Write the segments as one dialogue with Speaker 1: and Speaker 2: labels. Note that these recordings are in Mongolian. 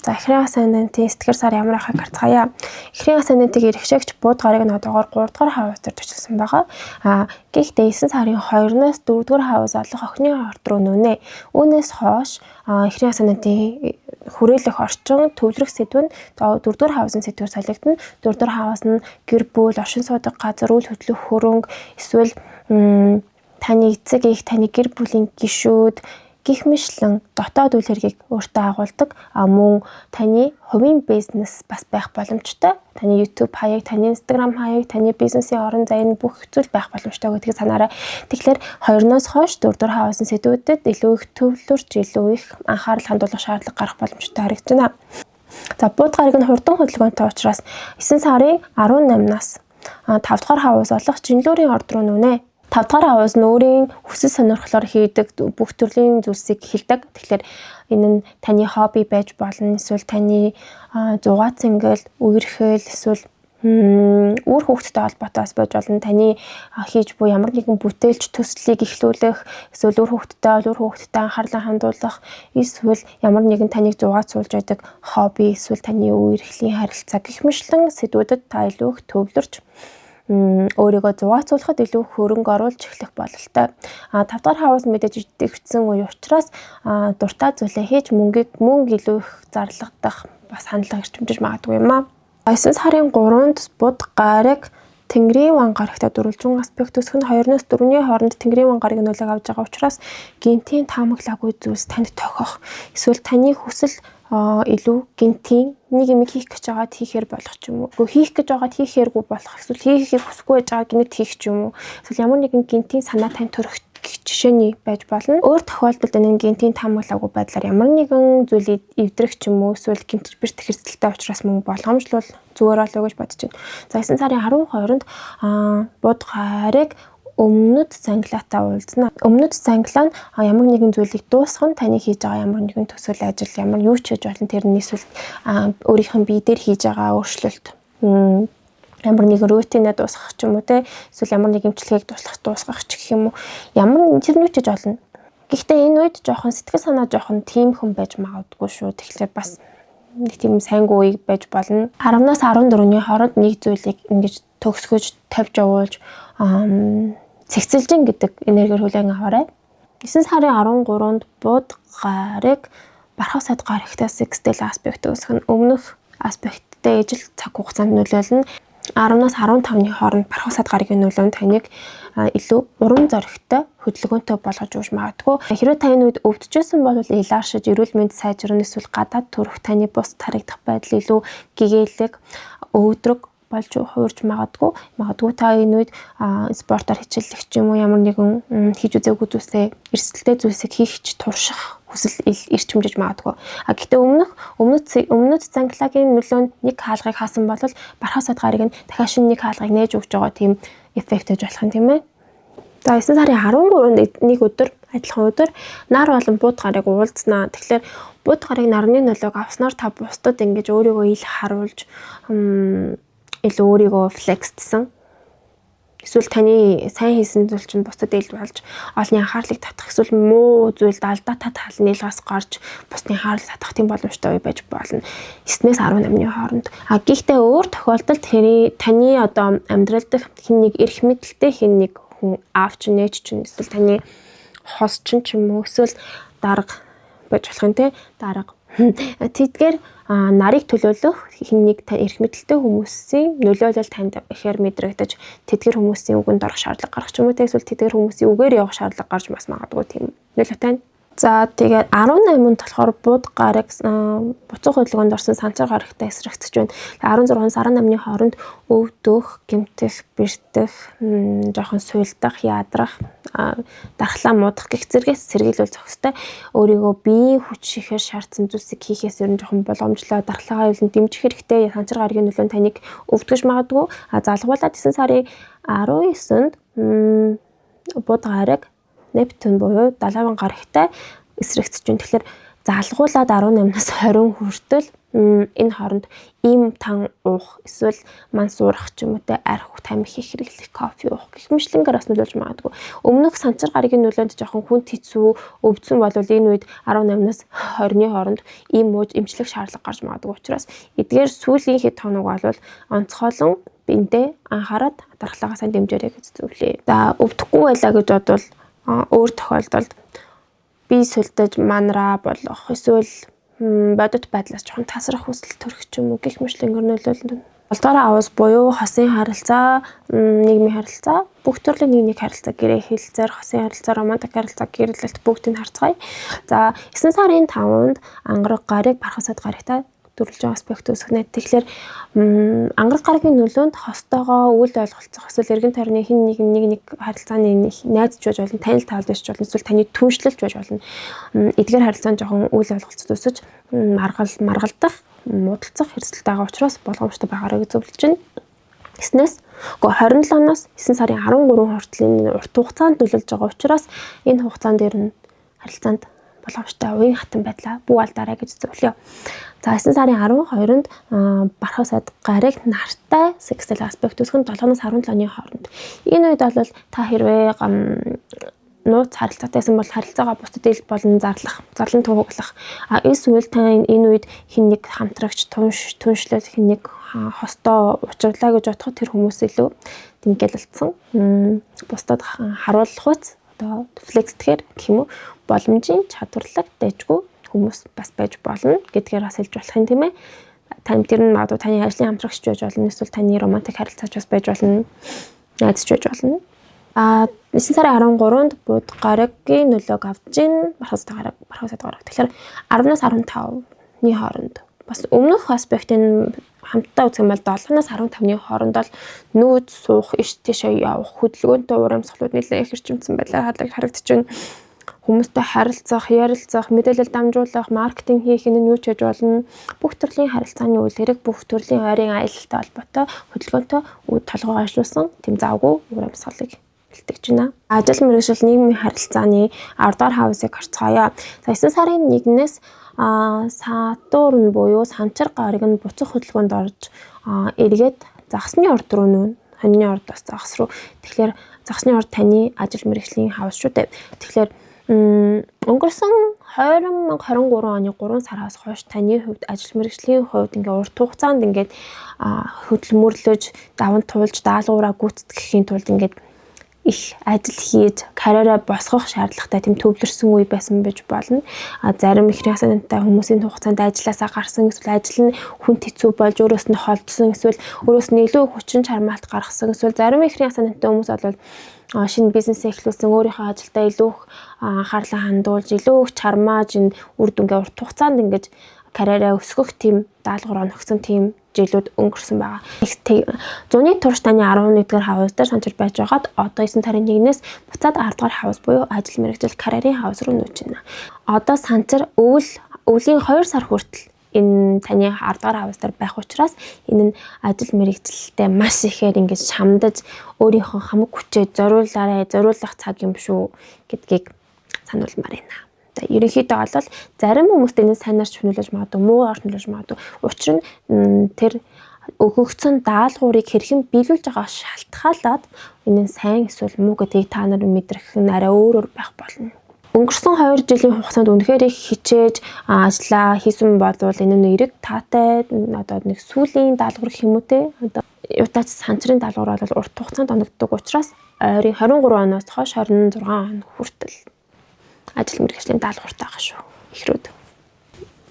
Speaker 1: За эхрийн асцендентийн сэтгэл сар ямар байхыг харцгаая. Эхрийн асцендентийн эрхшээгч бууд гарыг нь одоогоор 3 дугаар хавьд төжилсөн байгаа. Гэхдээ 9 сарын 2-оос 4 дугаар хавьд олох охины орд руу нүнэ. Үүнээс хойш эхрийн асцендентийн хүрээлэх орчин төвлөрөх сэдв нь 4 дугаар хавьсын сэдвээр солигдно. 4 дугаар хавьс нь гэр бүл, оршин суудаг газар, үйл хөдлөх хөрөнгө, эсвэл таны эцэг их, таны гэр бүлийн гишүүд гих мэтлэн дотоод үйл хэргийг өөртөө агуулдаг. Мөн таны хувийн бизнес бас байх боломжтой. Таны YouTube хаяг, таны Instagram хаяг, таны бизнесийн орон зайн бүх зүйл байх боломжтой гэдгийг санаарай. Тэгэхээр 2-оос хойш 4 дугаар хавьсын сэдвүүдэд илүү их төвлөрч, илүү их анхаарал хандуулах шаардлага гарах боломжтой харагдаж байна. За бууд гарыг нь хурдан хөдөлгөөнтэй учраас 9 сарын 18-наас 5 дугаар хавьс олох жинлүүрийн орд руу нүнэ. 5 дугаар хавьс нь өөрийн хүсэл сонирхлоор хийдэг бүх төрлийн зүйлсийг хэлдэг. Тэгэхээр энэ нь таны хобби байж болно, эсвэл таны зугаа цэнгэл, үерхэл, эсвэл үр хөвгттэй холбоотойс байж болно. Таны хийж буй ямар нэгэн бүтээлч төслийг эхлүүлэх, эсвэл үр хөвгттэй анхаарлаа хандуулах, эсвэл ямар нэгэн таныг зугаад суулж байдаг хобби, эсвэл таны үерхлийн харилцаа гэх мэтлэн сэдвүүдэд та илүү их төвлөрч өөрийгөө зугаацуулахад илүү хөрөнгө оруулж эхлэх бололтой. 5 дугаар хавьс мэдээж идэвхжсэн үе учраас дуртай зүйлээ хийж мөнгө илүү их зарлагдах бас хандлага эрчимжиж магадгүй юм аа. 9 сарын 3-нд бууд гарыг Тэнгэрийн ван гарагтай дөрвөлжин аспект үсэх нь 2-оос 4-ний хооронд Тэнгэрийн ван гарыг нөлөөг авч байгаа учраас гинтийн таамаглаагүй зүйлс танд тохиох, эсвэл таны хүсэл илүү гинтийн нэг юм хийх гэж байгаад хийхээр болох ч юм уу. Хийх гэж байгаад хийхээргүй болох, эсвэл хийхийг хүсэхгүй байж байгааг гинэт хийх ч юм уу. Эсвэл ямар нэгэн гинтийн санаа тань төрөх жишээний байж болно. Өөр тохиолдолд энэ гинтийн таамаглаагүй байдлаар ямар нэгэн зүйлийг эвдрэх ч юм уу, эсвэл гинтж бэрт хэрсэлтэй учраас мөн болгоомжлол зүгээр болоо гэж бодож байна. За 9 сарын 12-нд бууд гарыг өмнөд занглаатай уулзна. Өмнөд занглаа нь ямар нэгэн зүйлийг дуусгах нь таны хийж байгаа ямар нэгэн төсөөл ажил, ямар юу ч хийж болно. Тэр нь эсвэл өөрийнх нь бие дээр хийж байгаа өөрчлөлт, ямар нэгэн рутинаа дуусгах ч юм уу те, эсвэл ямар нэг эмчилгээг дуусгах ч гэх юм уу. Ямар тэр нь ч хийж болно. Гэхдээ энэ үед жоохон сэтгэл санаа жоохон тийм хүн байж магадгүй шүү. Тэгэхээр бас нэг тийм сайнгүй үеиг байж болно. 10-аас 14-ний хооронд нэг зүйлийг ингэж төгсгөж тавьж явуулж цэгцэлжин гэдэг энергээр хүлээн аваарай. 9 сарын 13-нд бууд гарыг бархав сад гарагтай секстил аспект үүсэх нь өмнөх аспекттэй ижил цаг хугацаанд нөлөөлнө. 10-аас 15-ны хооронд бархав сад гарагийн нөлөө нь таныг илүү урам зоригтой, хөдөлгөөнтэй болгож өгч магадгүй. Хэрвээ та энэ үед өвдөжсэн бол илааршиж, эрүүл мэнд сайжрах, эсвэл гадаад төрөх таны бус харагдах байдал илүү гэгээлэг, өвдрөг болж хуурж магадгүй. Магадгүй та энэ үед спортоор хичээллэх ч юм уу, ямар нэгэн хийж үзээгүй зүйлсээ, эрсдэлтэй зүйлсийг хийх ч турших хүсэл ирчимжиж магадгүй. Гэхдээ өмнөд цанглагийн нөлөө нэг хаалгыг хаасан бол бархав сад гарыг нь дахиад шинэ нэг хаалгыг нээж өгч байгаа тийм эффект гэж болох юм тийм ээ. За 9 сарын 13-нд нэг өдөр, адилхан өдөр нар болон бууд гарыг уулзнаа. Тэгэхээр бууд гарыг нарны нөлөөг авснаар та бусдад ингэж өөрийгөө ил харуулж илүү өөрийгөө флексдсэн. Эсвэл таны сайн хийсэн зүйл чинь бусдад ил болж олонний анхаарлыг татах, эсвэл муу зүйлд алдаа тал нийлгээс гарч бусдын анхаарлыг татах тийм боломжтой үе байж болно. 9-ээс 18-ны хооронд. Гэхдээ өөр тохиолдолд таны одоо амьдрал дэх хэн нэг эрх мэдэлтэй хэн нэг хүн аавч нээж чинь, эсвэл таны хос чинь ч юм уу, эсвэл дарга байж болох юм те, дарга. Тэдгээр нарыг төлөөлөх хэн нэг эрх мэдэлтэй хүмүүсийн нөлөөлөл танд ихээр мэдрэгдэж тэдгээр хүмүүсийн үгэнд орох шаардлага гарах ч юм уу те, эсвэл тэдгээр хүмүүсийн үгээр явах шаардлага гарч бас магадгүй тийм нөлөөтэй. За тэгээд 18-нд болохоор бууд гарыг буцах хөдөлгөөнд орсон санчаар гарагтай эсрэгцэж байна. 16-аас 18-ны хооронд өвдөх, гэмтэх, бэртэх, жоохон суйлдах, яадрах, дархлаа муудах гэх зэрэгээс сэргийлүүл зохистой. Өөрийгөө биеийн хүч шихээр шаардсан зүйлсийг хийхээс ер нь жоохон боломжлоо, дархлаагаа юу дэмжих хэрэгтэй. Санчаар гарагийн нөлөө таныг өвдгөж магадгүй. Залгуулаад 9 сарын 19-нд бууд гарыг Нептун буюу далайван гарагтай эсрэгцэж байна. Тэгэхээр залгуулад 18-наас 20 хүртэл энэ хооронд ийм тан уух эсвэл манс уурах ч юм уу те арх тамхи хийх хэрэглэх кофе уух гэх мэтлэнгээр бас нөлөөлж магадгүй. Өмнөх санчир гарагийн нөлөөнд жоохон хүнд хэцүү өвдсөн бол энэ үед 18-наас 20-ны хооронд ийм ууж эмчлэх шаардлага гарч магадгүй учраас эдгээр сүүлийн хэд хоног бол онцгойлон биндээ анхаарат дархлаагаа сайн дэмжээрэй гэж зөвлөе. За өвдөхгүй байлаа гэж бодвол өөр тохиолдолд бие сүлдэж манараа болох эсвэл бодит байдлаас жоохон тасрах хүсэл төрөх ч юм уу гэх мэтлэнгээр нөлөөлнө. 7-р аваас буюу хосын харилцаа, нийгмийн харилцаа, бүх төрлийн нэг харилцаа, гэрээ хэлцээр, хосын харилцаа, романтик харилцаа, гэрлэлт бүгдийг харцгаая. За 9 сарын 5-нд ангараг гарыг бархасад гарагтай дөрвөлжин аспект үүсгэнэ. Тэгэхээр ангараг гарагийн нөлөөнд хостойгоо үйл ойлголцох эсвэл эргэн тойрны хин нэг харилцааны найзч байж болно, танил таалд байж болно, эсвэл таны түншлэлж байж болно. Эдгээр харилцаанд жоохон үйл ойлголцод үүсэж маргалдах, муудалцах хэрэгсэлтэй байгаа учраас болгоомжтой байгаараа гэж зөвлөж байна. 27-наас 9 сарын 13 хүртэл энэ урт хугацаанд нөлөөлж байгаа учраас энэ хугацаанд дээр нь харилцаанд болгоомжтой уян хатан байдлаа бүү алдаарай гэж зөвлөе. За 9 сарын 12-нд бархасад гарыг нартай сексуал аспект үүсгэн 7-наас 17-ны хооронд. Энэ үед бол та хэрвээ нууц харилцаатайсан бол харилцаагаа бусдад ил болон зарлан тууглах. Эсвэл та энэ үед хин нэг хамтрагч түншлэл хин нэг хостоо учруулаа гэж бодоход тэр хүмүүс илүү тэмгэлэлцсэн. Бусдад харуулах үс одоо флекс тэгэхээр гэх юм уу боломжийн чадварлаг дэжгүй хүмүүс бас байж болно гэдгээр бас хэлж болох юм тийм ээ. Тань тэр нь магадгүй таны ажлын хамтрагч байж болно, эсвэл таны романтик харилцаач бас байж болно, найзч байж болно. 9 сарын 13-нд бууд гарагийн нөлөөг авч ийн бархасад гараг. Тэгэхээр 10-наас 15-ны хооронд бас өмнөх аспектын хамтдаа үзэх юм бол 7-наас 15-ны хооронд бол нүүц суух, иш тийшээ явах, хөдөлгөөнтэй уур амьсгалууд нэлээд их хэрчимсэн байдлаар харагдчихвэн хүмүүстэй харилцах, ярилцах, мэдээлэл дамжуулах, маркетинг хийх энэ нь юу ч хийж болно. Бүх төрлийн харилцааны үйл хэрэг, бүх төрлийн ойрын аялалтай холбоотой хөдөлгөөнтэй толгой ажиллуулсан тэм завгүй уур амьсгалыг бэлтгэж байна. Ажил мэргэжил нийгмийн харилцааны 10-р хавсыг харцгаая. За 9 сарын 1-ээс Сатурн буюу санчир гараг нь буцах хөдөлгөөнд орж эргээд загсны орд руу нүүн. Хоньны ордоос загас руу. Тэгэхээр загсны орд таны ажил мэргэжлийн хавс шүү дээ. Тэгэхээр өнгөрсөн 2023 оны 3 сараас хойш таны хувьд ажил мэргэжлийн хувьд ингээ урт хугацаанд ингээд хөдөлмөрлөж, даван туулж, даалгавраа гүйцэтгэхийн тулд ингээд их ажил хийж карьераа босгох шаардлагатай тэм төвлөрсөн үе байсан байж болно. Зарим ихний хасантай хүмүүсийн хугацаанд ажилласаа гарсан эсвэл ажил нь хүнд хэцүү болж өөрөөс нь холдсон эсвэл өөрөөс нь илүү хүчин чармаалт гаргасан эсвэл зарим ихний хасантай хүмүүс бол шинэ бизнес эхлүүлсэн өөрийнхөө ажилдаа илүү их анхаарлаа хандуулж илүү их чармааж энэ үр дүнгээ урт хугацаанд ингэж карьераа өсгөх тийм даалгавар оногсон тийм жилүүд өнгөрсөн байгаа. Зуны турш таны 11-р хавс дээр санчир байж байгаад одоо 9 сарын 1-ээс буцаад 10-р хавс буюу ажил мэргэжил карьерийн хавс руу нүүж байна. Одоо санчир өвлийн 2 сар хүртэл энэ таны 10-р хавс дээр байх учраас энэ нь ажил мэргэжилтэй маш ихээр ингэж шамдаж өөрийнхөө хамаг хүчээ зориулах цаг юм шүү гэдгийг сануулмаар байна. Ерөнхийдөө бол зарим хүмүүст энэ сайнаар чөлөөлж магадгүй, муугаар чөлөөлж магадгүй. Учир нь тэр өгөгдсөн даалгаврыг хэрхэн биелүүлж байгаа шалтгаалаад энэ сайн эсвэл муу гэдгийг та нар мэдрэх нь арай өөр байх болно. Өнгөрсөн 2 жилийн хугацаанд үнэхээр их хичээж ажиллаа хийсэн болвол энэ нь эрэг таатай одоо нэг сүүлийн даалгавар гэх юм уу те. Одоо ютаач санчрын даалгавар бол урт хугацаанд оногддог учраас ойрын 23 оноос хойш 26 он хүртэл ажил мэргэжлийн даалгавартай байгаа шүү. Ихрүүд.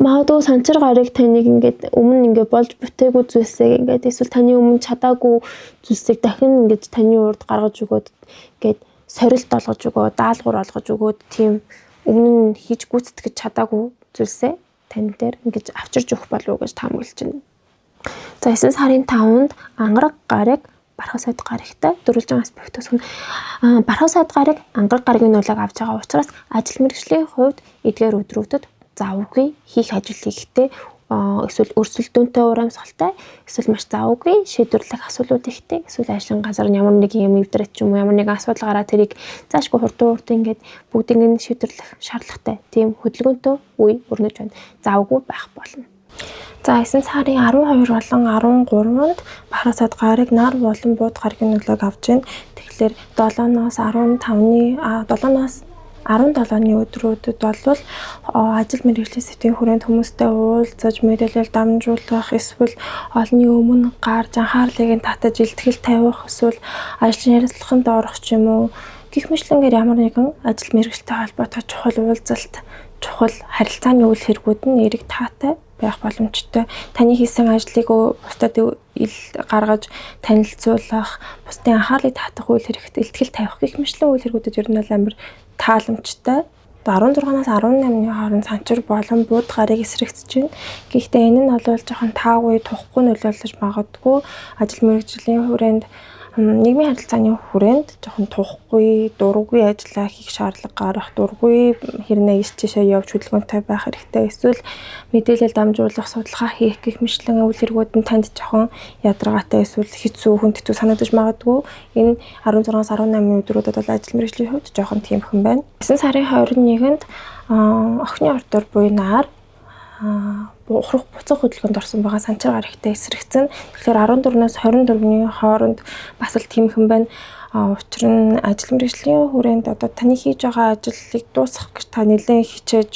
Speaker 1: Магадгүй санчир гарыг таныг ингээд өмнө ингээд болж бүтээгүй зүйлсээ ингээд эсвэл таны өмнө чадаагүй зүйлсийг дахин ингээд таны урд гаргаж өгөөд ингээд сорилт олгож өгөө, даалгавар олгож өгөөд тийм өмнө нь хийж гүйцэтгэж чадаагүй зүйлсээ тань дээр ингээд авчирж өгөх болов уу гэж таамаглаж байна. За 9 сарын 5-нд ангараг гарыг бархасад гарагтай дөрвөлжин аспектоос бархасад гарыг ангараг гарагийн нөлөөг авч байгаа учраас ажил мэргэжлийн хувьд эдгээр өдрүүдэд завгүй хийх ажил хийхдээ эсвэл өрсөлдөөнтэй урамсгалтай эсвэл маш завгүй шийдвэрлэх асуудлууд ихтэй эсвэл ажлын газар нь ямар нэг юм эвдрэх ч юм уу ямар нэгэн асуудал гараад тэрийг заашгүй хурдан ингээд бүгдийг нь шийдвэрлэх шаардлагатай тийм хөдөлгөөнтэй үе өрнөж байна. Завгүй байх болно. За 9 сарын 12 болон 13-нд Бахарсад гарыг нар болон бууд гарагийн нөлөөг авч байна. Тэгэхээр 7-ноос 17-ны өдрүүдэд бол ажил мэргэжлийн сэдвийн хүрээнд хүмүүстэй уулзаж мэдээлэл дамжуулах эсвэл олонний өмнө гарч анхаарлыг нь татаж илтгэл тавих эсвэл ажлын ярилцлаганд орох ч юм уу гэх мэтлэнгээр ямар нэгэн ажил мэргэжлтэй холбоотой чухал уулзалт, чухал харилцааны үйл хэрэгүүд нь эерэг таатай байх боломжтой. Таны хийсэн ажлыг бусдад гаргаж танилцуулах, бусдын анхаарлыг татах үйл хэрэгт илтгэл тавих гэх мэтлэн үйл хэрэгүүдэд ер нь бол амар тааламжтай. 16-наас 18-ны хооронд санчир болон бууд гарыг эсрэгцэж байна. Гэхдээ энэ нь бол жоохон таагүй тухгүй нөлөөлж магадгүй ажил мэргэжлийн хүрээнд нийгмийн харилцааны хүрээнд жоохон тухгүй, дургүй ажиллаа хийх шаардлага гарах, дургүй хэрнээ ийш тийшээ явж хөдөлгөөнтэй байх хэрэгтэй. Эсвэл мэдээлэл дамжуулах, судалгаа хийх гэх мэтлэн үйл хэрэгүүд нь танд жоохон ядаргаатай эсвэл хэцүү санагдаж магадгүй. Энэ 16-аас 18-ны өдрүүдэд бол ажил мэргэжлийн хувьд жоохон тиймхэн байна. 9 сарын 21-нд охины ордоор буй нар ухрах буцах хөдөлгөөнд орсон байгаа санчир гар ихтэй эсрэгцэн. Тэгэхээр 14-нөөс 24-ний хооронд бас л тиймхэн байна. Учир нь ажил мэргэжлийн хүрээнд одоо таны хийж байгаа ажлыг дуусгах гэж та нэлээд хичээж,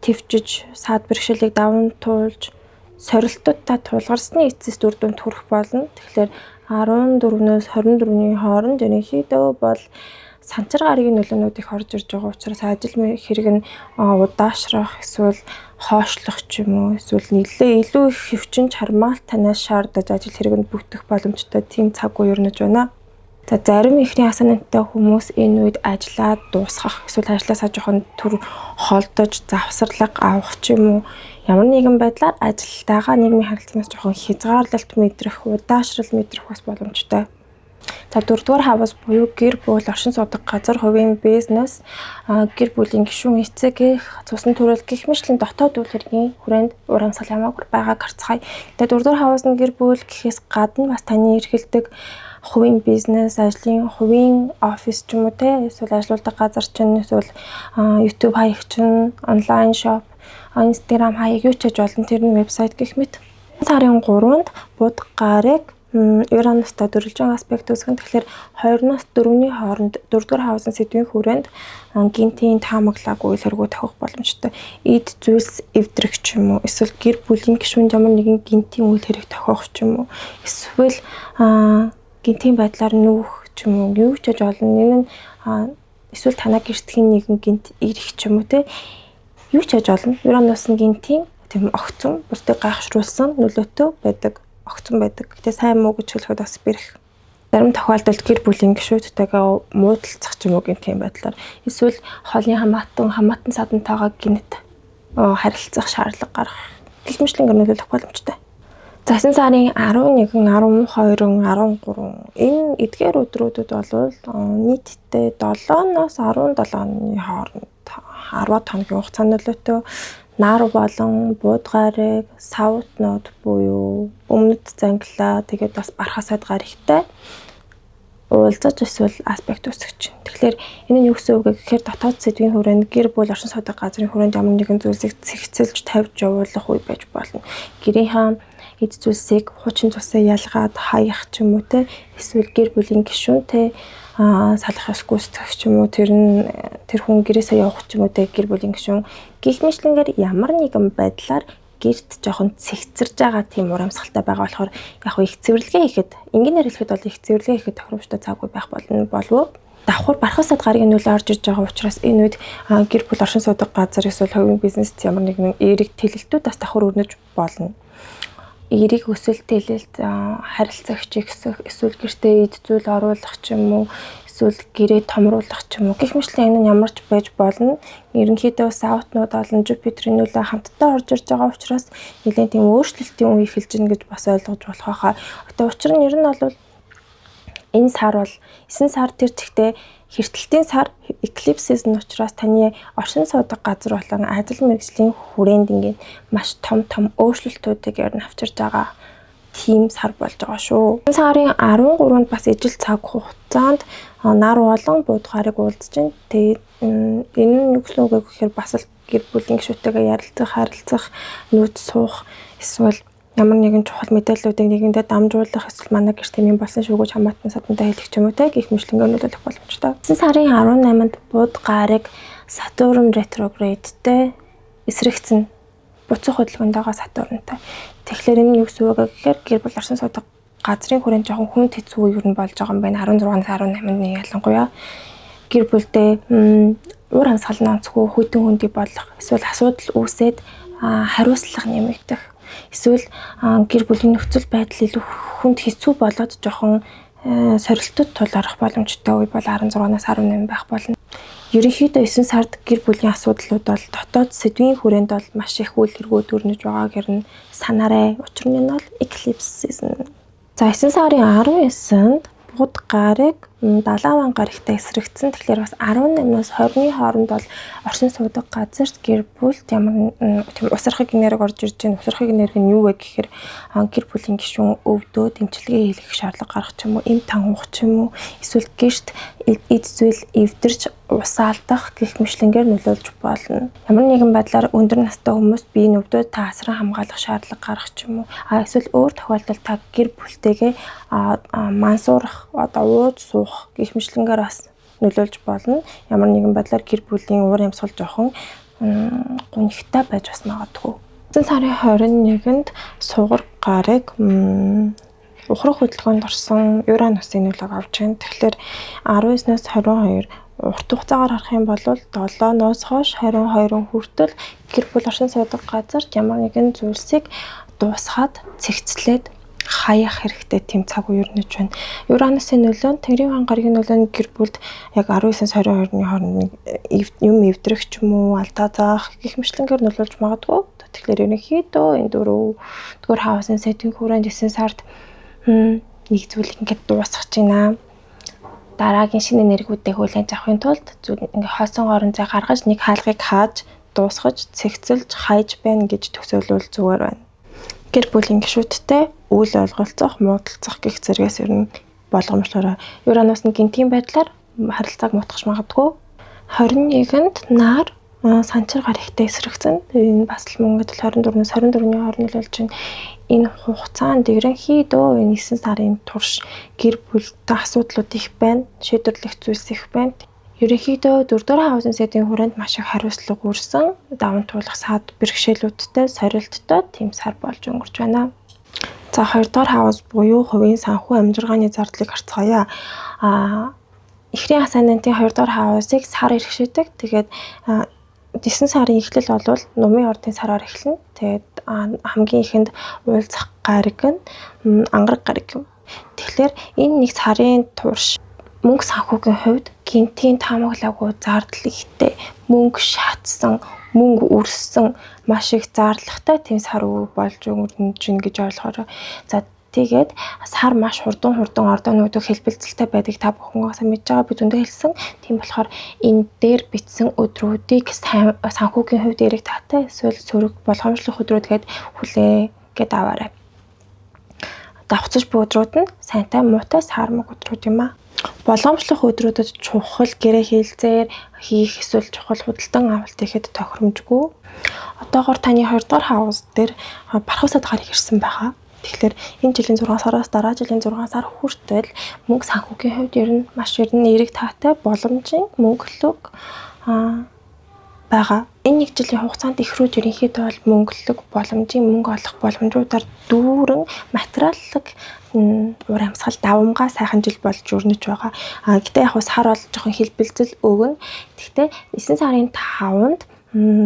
Speaker 1: төвчж, саад бэрхшээлийг даван туулж, сорилтуудаа тулгарсны эцэс дүр дүнд хүрэх болно. Тэгэхээр 14-нөөс 24-ний хооронд ерөнхийдөө бол санчир гарагийн нөлөөнүүд их орж ирж байгаа учраас ажил хэрэг нь удаашрах эсвэл хоошлох ч юм уу эсвэл илүү их хөвчин чармаалт танаас шаардаж ажил хэрэгэнд бүрдэх боломжтой тийм цаг үе өрнөж байна. За зарим ихний асаанантай хүмүүс энэ үед ажлаа дуусгах эсвэл ажлаасаа жоохон төр холдож завсарлага авах ч юм уу ямар нэгэн байдлаар ажилтайгаа нийгмийн харилцаанаас жоохон хязгаарлалт мэдрэх, удаашрал мэдрэх бас боломжтой. За 4-р хавас буюу гэр бүл, оршин суудаг газар, хувийн бизнес, гэр бүлийн гишүүн эцэг, цусны төрөл гэх мэтлэн дотоод үйл хэргийн хүрээнд урамсгал ямаагүй байгааг харцгаая. Тэгээд 4-р хавас нь гэр бүл гэхээс гадна бас таны эрхэлдэг хувийн бизнес, ажлын хувийн офис ч юм уу те эсвэл ажилладаг газар чинь эсвэл YouTube хаяг чинь, онлайн шоп, Instagram хаяг юу ч хийж болно. Тэр нь вебсайт гэх мэт. Сарын 3-нд бууд гарыг Уранустай дөрвөлжин аспект үүсгэн. Тэгэхээр 2-оос 4-ний хооронд 4-р хавсын сэдвийн хүрээнд гинтийн таамаглаагүй үйл хэрэгүүд тохиох боломжтой. Эд зүйлс эвдрэх ч юм уу, эсвэл гэр бүлийн гишүүнд ямар нэгэн гинтийн үйл хэрэг тохиох ч юм уу, эсвэл гинтийн байдлаар нүүх ч юм уу, юу ч хийж болно. Энэ нь эсвэл танаа гэртхийн нэгэн гинт ирэх ч юм уу те. Юу ч хийж болно. Уранус нь гинтийн тийм огцон, бусдыг гайхшруулсан нөлөөтэй байдаг. Огцон байдаг. Гэтэ сайн муу гэж хэлэхэд бас бэрх. Зарим тохиолдолд гэр бүлийн гишүүдтэйгээ муудалцах ч юм уу гэх юм байдлаар эсвэл хоолны хамаатан садантайгаа гинт харилцах шаардлага гарах гэх мэтлэн нөлөөлөх боломжтой. За 9 сарын 11, 12, 13 энэ эдгээр өдрүүдэд бол нийтдээ 7-оос 17-ны хооронд 10 хоногийн хугацаанд нөлөөтэй нар болон бууд гарыг саутнууд буюу өмнөд занглаа тэгээд бас бархасаад гар ихтэй уулзаж эсвэл аспект үүсгэж байна. Тэгэхээр энэ нь юу гэсэн үг вэ гэхээр дотоод сэдвийн хүрээнд гэр бүл оршин суудаг газрын хүрээнд ямар нэгэн зүйлсийг цэгцэлж тавьж явуулах үе байж болно. Гэрийнхэн эд зүйлсийг хуучин цусаа ялгаад хаях ч юм уу те эсвэл гэр бүлийн гишүүнтэй салах ёс гүйцэтгэх ч юм уу тэр хүн гэрээсээ явах ч юм уу те гэр бүлийн гишүүн гих мэтлэнгээр ямар нэгэн байдлаар гэрт жоохон цэгцэрж байгаа тийм урамсгалтай байгаа болохоор яг их цэвэрлэгээ хийхэд энгийнээр хэлэхэд бол их цэвэрлэгээ хийхэд тохиромжтой цаг үе байх болов давхар бархасад гаргийн нөлөө орж иж байгаа учраас энэ үед гэр бүл оршин суудаг газар эсвэл хувийн бизнест ямар нэгэн эерэг тэлэлтүүд бас давхар өрнөж болно. Эерэг өсөлт тэлэлт харилцагч эсвэл гэртээ эд зүйл оруулах ч юм уу эсвэл гэрээ томруулах ч юм уу гэх мэтлэн энэ нь ямар ч байж болно. Ерөнхийдөө саутнууд болон Жупитерийн нөлөө хамтдаа орж ирж байгаа учраас нэлээд тийм өөрчлөлтийн үе эхэлж гин гэж бас ойлгож болох хаа. Гэтэ учир нь ер нь бол энэ сар бол 9 сар тэр чигтээ Хэртэлтийн сар eclipse season учраас таны оршин суудаг газар болон ажил мэргэжлийн хүрээнд ингээд маш том өөрчлөлтүүдийг ер нь авчирж байгаа тийм сар болж байгаа шүү. Энэ сарын 13-нд бас ижил цаг хугацаанд нар болон буудгарыг уулзж байна. Тэгээд энэ нь юу гэсэн үг вэ гэхээр бас л гэр бүлийн гишүүдтэйгээ ярилцах, харилцах, нүүц суух, эсвэл ямар нэгэн чухал мэдээллүүдийг нэгэндээ дамжуулах, эсвэл манай гэртээ минь болсон шүү гэж хамаатан садантай хэлэх ч юм уу те гих мэтлэнгээр нөлөөлөх боломжтой. Энэ сарын 18-нд буудгарыг Сатурн ретроградтэй эсрэгцэн буцах хөдөлгөөнд байгаа Сатурнтай. Тэгэхээр энэ юу гэсэн үг вэ гэхээр гэр бүл оршин суудаг газрын хүрээнд жоохон хүнд хэцүү юу болж байгаа юм байна. 16-аас 18-нд нэг ялангуяа гэр бүлдээ уур амьсгал онцгүй хүйтэн хөндөй болох, эсвэл асуудал үүсээд хариуцлага нэмэгдэх, эсвэл гэр бүлийн нөхцөл байдал илүү хүнд хэцүү болоод жоохон сорилтууд тулгарах боломжтой үе бол 16-аас 18 байх болно. Ерөнхийдөө 9 сард гэр бүлийн асуудлууд бол дотоод сэдвийн хүрээнд бол маш их үйл хэргүүд өрнөж байгааг ер нь санаарай. Учир нь бол eclipse season. За 9 сарын 19-нд бууд гарыг 70 гарагтай эсрэгцэн. Тэгэхээр бас 18-аас 20-ны хооронд бол оршин суудаг газарт гэр бүлд ямар тийм усрахыг энерги орж ирж байна. Усрахыг энерги нь юу вэ гэхээр гэр бүлийн гишүүн өвдөө дэмчилгээ хийх шаардлага гарах ч юм уу, эм тан ухах ч юм уу, эсвэл гэрт эд зүйл эвдэрч усаалдах гэх мэтлэнгээр нөлөөлж болно. Ямар нэгэн байдлаар өндөр настай хүмүүс биеийн өвдөд таасран хамгаалах шаардлага гарах ч юм уу. Эсвэл өөр тохиолдолд та гэр бүлтэйгээ мансуурах, ууж суух гэх мэтлэнгээр бас нөлөөлж болно. Ямар нэгэн байдлаар гэр бүлийн уур амьсгал жоохон гунигтай байж бас магадгүй. Сарын 21-нд сугар гарыг ухрах хөдөлгөөнд орсон Уранусын нөлөөг авч байна. Тэгэхээр 19-аас 22 урт хугацаагаар харах юм бол 7-ноос хойш 22 хүртэл гэр бүл оршин суудаг газарт ямар нэгэн зүйлсийг дуусгаад цэгцлээд хаях хэрэгтэй тийм цаг үе өрнөж байна. Уранусын нөлөө нь Тэнгэрийн хаан гарагийн нөлөө нь гэр бүлд яг 19-аас 22-ны хооронд юм эвдрэх ч юм уу, алдаа заах гэх мэтлэнгээр нөлөөлж магадгүй. Тэгэхээр ерөнхийдөө энэ дөрөв хаусын сэдвийн хүрээнд 9 сард нэг зүйл ингээд дуусгаж байна. Дараагийн шинэ энергиүүдтэй хүлээн авахын тулд ингээд хоосон горонзоо гаргаж нэг хаалгыг хааж, дуусгаж, цэгцэлж, хайж байна гэж төсөөлвөл зүгээр байна. Гэр бүлийн гишүүдтэй үйл ойлголцох, муудалцах гэх зэрэгээс ер нь болгоомжлороо. Уранус нь гинтийн байдлаар харилцааг мутгах магадгүй. 21-нд нар санчир гар ихтэй эсрэгцэн. Энэ бас л мөн гэдэл 24-өөс 24-ний хооронд нөлөөлж байна. Энэ хугацаанд ерөнхийдөө энэ 9 сарын турш гэр бүлтэй асуудлууд их байна. Шийдвэрлэх зүйлс их байна. Ерөнхийдөө 4-р хаусын сэдвийн хүрээнд маш их хариуцлага үүрсэн, даван туулах сад бэрхшээлүүдтэй, сорилттой тийм сар болж өнгөрч байна. За 2-р хаус буюу хувийн санхүү амжиргааны зардлыг харцгаая. Эхрийн асцендентийн 2-р хаусыг сар иргэшээдэг. Тэгээд 9 сарын эхлэл бол нумын ордын сараар эхэлнэ. Тэгээд хамгийн ихэнд уулзах гариг нь ангараг гариг юм. Тэгэхээр энэ нэг сарын турш мөнгө санхүүгийн хувьд гинтийн таамаглаагүй зардал ихтэй, мөнгө шатсан, мөнгө өрссөн маш их зарлагтай тийм сар үе болж өнгөрнөж гин гэж ойлгоорой. За тэгээд сар маш хурдан ордонуудыг хэлбэлцэлтэй байдаг та бүхэн сайн мэдж байгаа би зөндөө хэлсэн. Тийм болохоор энэ дээр бичсэн өдрүүдийг санхүүгийн хувьд эрэг таатай эсвэл сөрөг болгоомжлох өдрүүд гээд хүлээ гээд аваарай. Давхцаж буй өдрүүд нь сайнтай муутай сармаг өдрүүд юм аа. Болгоомжлох өдрүүдэд чухал гэрээ хийлзээр хийх эсвэл чухал худалдан авалт хийхэд тохиромжгүй. Одоогоор таны 2-р хаус дээр бархасад гарыг ирсэн байгаа. Тэгэхээр энэ жилийн 6 сараас дараа жилийн 6 сар хүртэл мөнгө санхүүгийн хувьд ер нь эрэг таатай боломжийн мөнгөлөг байгаа. Энэ нэг жилийн хугацаанд ихрүүд ерөнхийдөө бол мөнгөлөг боломжийн мөнгө олох боломжуудаар дүүрэн материаллык уур амьсгал давамгай сайхан жил болж өрнөж байгаа. Гэтэ яг сар бол жоохон хэлбэлзэл өгнө. Гэхдээ 9 сарын 5-нд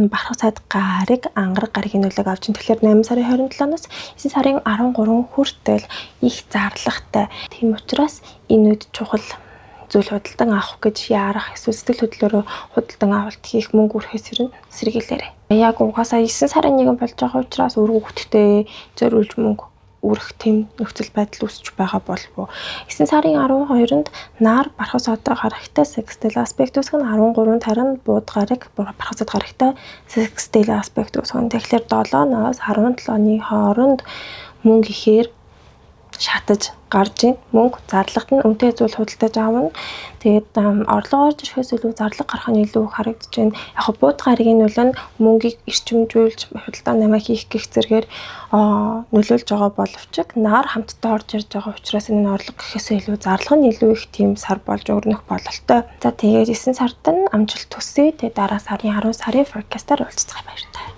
Speaker 1: бархах сайд гарыг ангараг гарагийн нөлөөг авч байна. Тэгэхээр 8 сарын 27-наас 9 сарын 13 хүртэл их зарлагтай. Тийм учраас энэ үед чухал зүйл худалдан авах гэж яарах эсвэл сэтгэл хөдлөлөөрөө худалдан авалт хийх мөнгө өрөхөөс ирнэ сэргийлээрэй. Яг угаасаа 9 сарын 1 болж байгаа учраас өргөх хөтгтээ зориулж мөнгө үрэх тийм нөхцөл байдал үүсч байгаа болов уу? 9 сарын 12-нд нар бархас одоо гарагтай sextile аспект үүсгэн 13-нд харин бууд гараг бархасад гарагтай sextile аспект үүсгэн. Тэгэхээр 7-ноос 17-ны хооронд мөн ихээр шатаж гарч ийн. Мөнгө зарлагт нь үнэтэй зүйл худалдаж аавна. Тэгээд орлого орж ирэхээс илүү зарлага гарах нь илүү харагдаж байна. Яг бууд гарагийн нөлөө нь мөнгийг эрчимжүүлж худалдаа намаа хийх гэх зэргээр нөлөөлж байгаа боловч нар хамтдаа орж ирж байгаа учраас энэ орлого гэхээсээ илүү зарлага нь илүү их тийм сар болж өрнөх бололтой. За тэгээд 9 сард нь амжилт төсөө. Тэгээд дараа сарын 10 сарын forecast-аар уулзцгаая баяр таа.